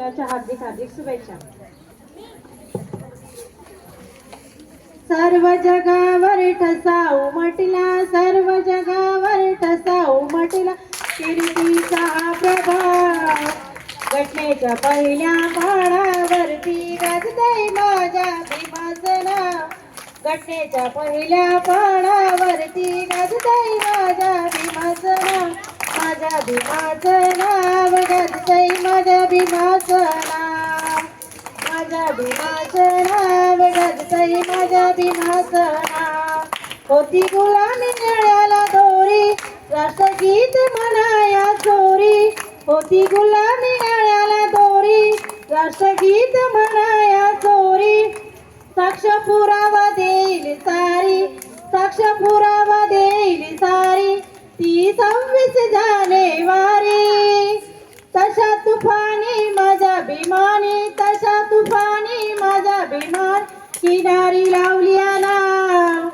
दिनाच्या हार्दिक हार्दिक शुभेच्छा. सर्व जगावर ठसा उमटला, सर्व जगावर ठसा उमटला कीर्तीचा प्रभाव. घटनेच्या पहिल्या पानावरती गाजतंय माझ्या भीमाचं नाव. घटनेच्या पहिल्या पानावरती गाजतंय माझ्या भीमाचं नाव. माझ्या भीमाचं नाव गाजतंय माझ्या भीमाचं नाव. माझ्या भीमाचं नाव गाजतंय माझ्या भीमाचं नाव. होती गुलामी निळ्याला दोरी, राष्ट्रगीत म्हणाया चोरी. होती गुलामी निळ्याला दोरी, राष्ट्रगीत म्हणाया चोरी. साक्ष पुरावा देईल सारी, साक्ष पुरावा देईल सारी ती 26 जानेवारी. तशा तुफानी माझ्या भीमाने, तशा तुफानी माझ्या भीमान किनारी लावली नाव.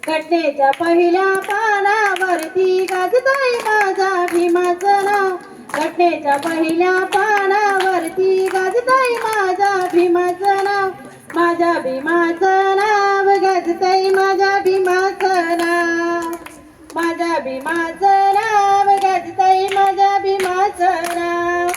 घटनेच्या पहिल्या पानावरती गाजतंय माझ्या भीमाचं नाव. घटनेच्या पहिल्या पानावरती गाजतंय माझ्या भीमाचं नाव. माझ्या भीमाचं नाव गाजतंय माझ्या भीमाचं नाव. माझ्या भीमाचं नाव गाजतंय माझ्या भीमाचं नाव.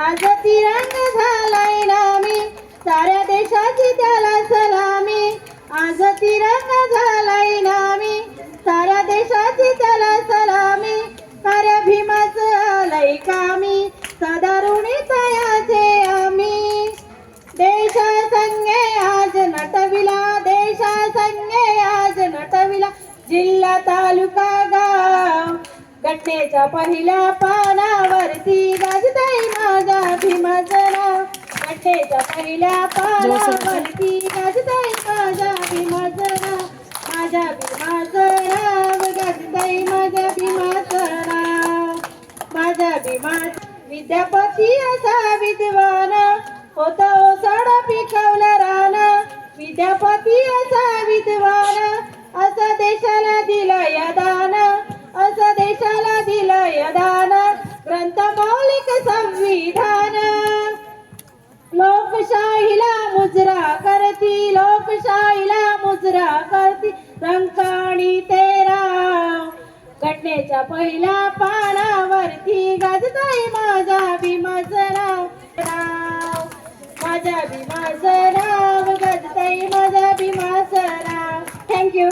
आज तिरंगा झालाय नामी, साऱ्या देशाची त्याला सलामी. आज तिरंगा झालाय नामी, साऱ्या देशाची त्याला सलामी. साऱ्या भीमाचं आलंय कामी, सदा ऋणी तयाचे आम्ही. देशासंगे आज नटविला, देशासंगे आज नटविला जिल्हा तालुका गाव. घटनेच्या पहिल्या पानावरती गाजतंय माझ्या भीमाचं नाव. घटनेच्या पहिल्या पानावरती गाजतंय माझ्या भीमाचं नाव. माझ्या भीमाचं नाव गाजतंय माझ्या भीमाचं नाव. माझ्या भीमाचं विद्यापती असा विद्वान, होता ओसाडा पिकवला रान. विद्यापती असा विद्वान, असं देशाला दिलं यदान, असं देशाला दिलं यदान. ग्रंथ मौलिक संविधान, लोकशाहीला मुजरा करती, लोकशाहीला मुजरा करती रंकाणी तेरा. घटनेच्या पहिल्या पानावरती गाजतंय माझ्या भीमाचं नाव. माझ्या भीमाचं नाव गाजतंय माझ्या भीमाचं नाव. थँक्यू.